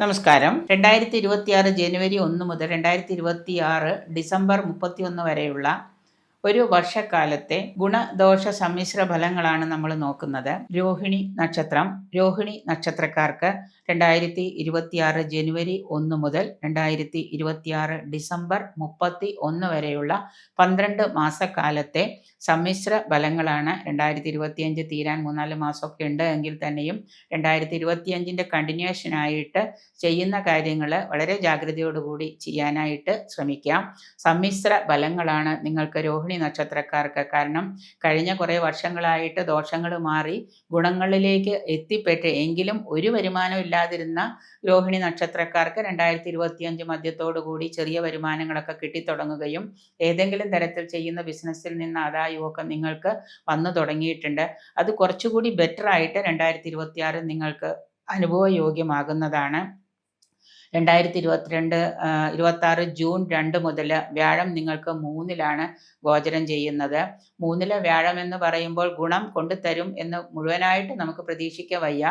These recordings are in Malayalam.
നമസ്കാരം. 2026 ജനുവരി 1 മുതൽ 2026 ഡിസംബർ 31 വരെയുള്ള ഒരു വർഷക്കാലത്തെ ഗുണദോഷ സമ്മിശ്ര ഫലങ്ങളാണ് നമ്മൾ നോക്കുന്നത്. രോഹിണി നക്ഷത്രം. രോഹിണി നക്ഷത്രക്കാർക്ക് 2026 ജനുവരി 1 മുതൽ 2026 ഡിസംബർ 31 വരെയുള്ള 12 മാസക്കാലത്തെ സമ്മിശ്ര ഫലങ്ങളാണ്. 2025 തീരാൻ 3-4 മാസമൊക്കെ ഉണ്ട് എങ്കിൽ തന്നെയും 2025ൻ്റെ കണ്ടിന്യൂഷനായിട്ട് ചെയ്യുന്ന കാര്യങ്ങൾ വളരെ ജാഗ്രതയോടുകൂടി ചെയ്യാനായിട്ട് ശ്രമിക്കാം. സമ്മിശ്ര ഫലങ്ങളാണ് നിങ്ങൾക്ക് രോഹിണി നക്ഷത്രക്കാർക്ക്. കാരണം കഴിഞ്ഞ കുറേ വർഷങ്ങളായിട്ട് ദോഷങ്ങൾ മാറി ഗുണങ്ങളിലേക്ക് എത്തിപ്പെട്ട് എങ്കിലും ഒരു വരുമാനം ഇല്ലാതിരുന്ന രോഹിണി നക്ഷത്രക്കാർക്ക് 2025 മധ്യത്തോടുകൂടി ചെറിയ വരുമാനങ്ങളൊക്കെ കിട്ടിത്തുടങ്ങുകയും ഏതെങ്കിലും തരത്തിൽ ചെയ്യുന്ന ബിസിനസ്സിൽ നിന്ന് ആദായമൊക്കെ നിങ്ങൾക്ക് വന്നു തുടങ്ങിയിട്ടുണ്ട്. അത് കുറച്ചുകൂടി ബെറ്ററായിട്ട് 2026 നിങ്ങൾക്ക് അനുഭവയോഗ്യമാകുന്നതാണ്. 2026 ജൂൺ 2 മുതൽ വ്യാഴം നിങ്ങൾക്ക് 3-ലാണ് ഗോചരം ചെയ്യുന്നത്. 3-ലെ വ്യാഴം എന്ന് പറയുമ്പോൾ ഗുണം കൊണ്ടുതരും എന്ന് മുഴുവനായിട്ട് നമുക്ക് പ്രതീക്ഷിക്കാൻ വയ്യ.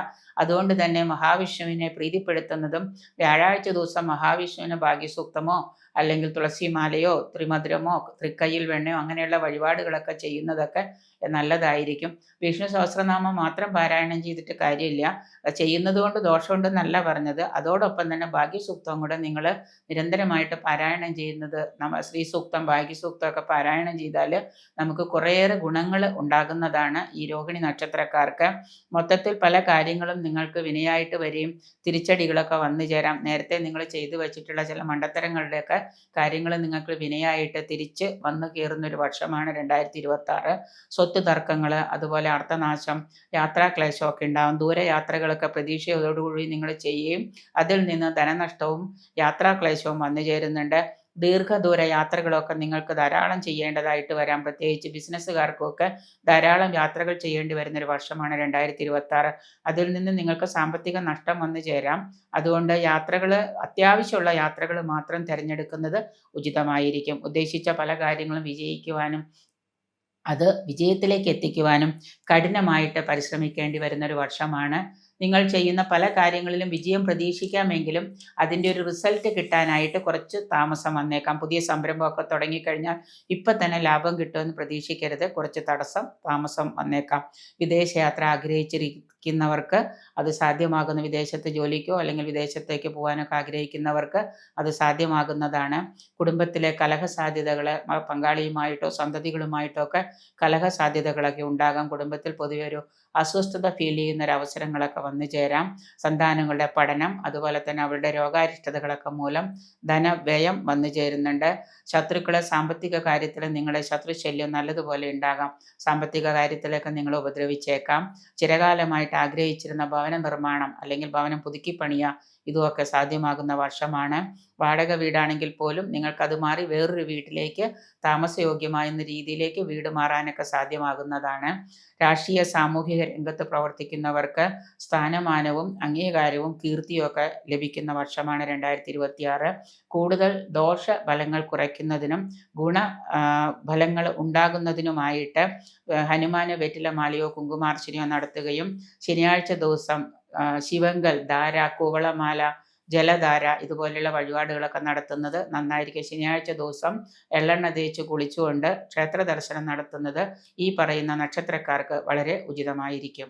അതുകൊണ്ട് തന്നെ മഹാവിഷ്ണുവിനെ പ്രീതിപ്പെടുത്തുന്നതും വ്യാഴാഴ്ച ദിവസം മഹാവിഷ്ണുവിന് ഭാഗ്യസൂക്തമോ അല്ലെങ്കിൽ തുളസിമാലയോ ത്രിമധുരമോ തൃക്കയ്യിൽ വെണ്ണയോ അങ്ങനെയുള്ള വഴിപാടുകളൊക്കെ ചെയ്യുന്നതൊക്കെ നല്ലതായിരിക്കും. വിഷ്ണു സഹസ്രനാമം മാത്രം പാരായണം ചെയ്തിട്ട് കാര്യമില്ല. ചെയ്യുന്നത് കൊണ്ട് ദോഷമുണ്ടെന്നല്ല പറഞ്ഞത്. അതോടൊപ്പം തന്നെ ഭാഗ്യസൂക്തം കൂടെ നിങ്ങൾ നിരന്തരമായിട്ട് പാരായണം ചെയ്യുന്നത്, ശ്രീ സൂക്തം ഭാഗ്യസൂക്തമൊക്കെ പാരായണം ചെയ്താൽ നമുക്ക് കുറേയേറെ ഗുണങ്ങൾ ഉണ്ടാകുന്നതാണ്. ഈ രോഹിണി നക്ഷത്രക്കാർക്ക് മൊത്തത്തിൽ പല കാര്യങ്ങളും നിങ്ങൾക്ക് വിനയായിട്ട് വരികയും തിരിച്ചടികളൊക്കെ വന്നു ചേരാം. നേരത്തെ നിങ്ങൾ ചെയ്തു വച്ചിട്ടുള്ള ചില മണ്ടത്തരങ്ങളുടെയൊക്കെ കാര്യങ്ങൾ നിങ്ങൾക്ക് വിനയായിട്ട് തിരിച്ച് വന്നു കയറുന്നൊരു വർഷമാണ് 2026. സ്വത്ത് തർക്കങ്ങൾ, അതുപോലെ അർത്ഥനാശം, യാത്രാക്ലേശമൊക്കെ ഉണ്ടാകും. ദൂരയാത്രകളൊക്കെ പ്രതീക്ഷയോടുകൂടി നിങ്ങൾ ചെയ്യുകയും അതിൽ നിന്ന് ധനനഷ്ടവും യാത്രാക്ലേശവും വന്നു ചേരുന്നുണ്ട്. ദീർഘദൂര യാത്രകളൊക്കെ നിങ്ങൾക്ക് ധാരാളം ചെയ്യേണ്ടതായിട്ട് വരാം. പ്രത്യേകിച്ച് ബിസിനസ്സുകാർക്കൊക്കെ ധാരാളം യാത്രകൾ ചെയ്യേണ്ടി വരുന്നൊരു വർഷമാണ് 2026. അതിൽ നിന്ന് നിങ്ങൾക്ക് സാമ്പത്തിക നഷ്ടം വന്നു ചേരാം. അതുകൊണ്ട് അത്യാവശ്യമുള്ള യാത്രകൾ മാത്രം തിരഞ്ഞെടുക്കുന്നത് ഉചിതമായിരിക്കും. ഉദ്ദേശിച്ച പല കാര്യങ്ങളും വിജയിക്കുവാനും അത് വിജയത്തിലേക്ക് എത്തിക്കുവാനും കഠിനമായിട്ട് പരിശ്രമിക്കേണ്ടി വരുന്നൊരു വർഷമാണ്. നിങ്ങൾ ചെയ്യുന്ന പല കാര്യങ്ങളിലും വിജയം പ്രതീക്ഷിക്കാമെങ്കിലും അതിൻ്റെ ഒരു റിസൾട്ട് കിട്ടാനായിട്ട് കുറച്ച് താമസം വന്നേക്കാം. പുതിയ സംരംഭമൊക്കെ തുടങ്ങിക്കഴിഞ്ഞാൽ ഇപ്പം തന്നെ ലാഭം കിട്ടുമെന്ന് പ്രതീക്ഷിക്കരുത്. കുറച്ച് താമസം വന്നേക്കാം. വിദേശയാത്ര ആഗ്രഹിച്ചിരിക്കുന്നവർക്ക് അത് സാധ്യമാകുന്ന, വിദേശത്ത് ജോലിക്കോ അല്ലെങ്കിൽ വിദേശത്തേക്ക് പോകാനൊക്കെ ആഗ്രഹിക്കുന്നവർക്ക് അത് സാധ്യമാകുന്നതാണ്. കുടുംബത്തിലെ കലഹ സാധ്യതകൾ, പങ്കാളിയുമായിട്ടോ സന്തതികളുമായിട്ടോ ഒക്കെ കലഹ സാധ്യതകളൊക്കെ ഉണ്ടാകാം. കുടുംബത്തിൽ പൊതുവെ ഒരു അസ്വസ്ഥത ഫീൽ ചെയ്യുന്നൊരവസരങ്ങളൊക്കെ വന്നു ചേരാം. സന്താനങ്ങളുടെ പഠനം, അതുപോലെ തന്നെ അവരുടെ രോഗാരിഷ്ടതകളൊക്കെ മൂലം ധനവ്യയം വന്നു ചേരുന്നുണ്ട്. ശത്രുക്കളെ സാമ്പത്തിക കാര്യത്തിൽ നിങ്ങളുടെ ശത്രുശല്യം നല്ലതുപോലെ ഉണ്ടാകാം. സാമ്പത്തിക കാര്യത്തിലൊക്കെ നിങ്ങൾ ഉപദ്രവിച്ചേക്കാം. ചിരകാലമായിട്ട് ആഗ്രഹിച്ചിരുന്ന ഭവന നിർമ്മാണം അല്ലെങ്കിൽ ഭവനം പുതുക്കി പണിയുക, ഇതുമൊക്കെ സാധ്യമാകുന്ന വർഷമാണ്. വാടക വീടാണെങ്കിൽ പോലും നിങ്ങൾക്കത് മാറി വേറൊരു വീട്ടിലേക്ക് താമസയോഗ്യമാകുന്ന രീതിയിലേക്ക് വീട് മാറാനൊക്കെ സാധ്യമാകുന്നതാണ്. രാഷ്ട്രീയ സാമൂഹിക രംഗത്ത് പ്രവർത്തിക്കുന്നവർക്ക് സ്ഥാനമാനവും അംഗീകാരവും കീർത്തിയും ഒക്കെ ലഭിക്കുന്ന വർഷമാണ് 2026. കൂടുതൽ ദോഷ ഫലങ്ങൾ കുറയ്ക്കുന്നതിനും ഫലങ്ങൾ ഉണ്ടാകുന്നതിനുമായിട്ട് ഹനുമാന് വെറ്റിലമാലയോ കുങ്കുമാർച്ചനയോ നടത്തുകയും ശനിയാഴ്ച ദിവസം ശിവങ്കൽ, ധാര, കൂവളമാല, ജലധാര ഇതുപോലെയുള്ള വഴിപാടുകളൊക്കെ നടത്തുന്നത് നന്നായിരിക്കും. ശനിയാഴ്ച ദിവസം എള്ളെണ്ണ തേച്ച് കുളിച്ചുകൊണ്ട് ക്ഷേത്ര ദർശനം നടത്തുന്നത് ഈ പറയുന്ന നക്ഷത്രക്കാർക്ക് വളരെ ഉചിതമായിരിക്കും.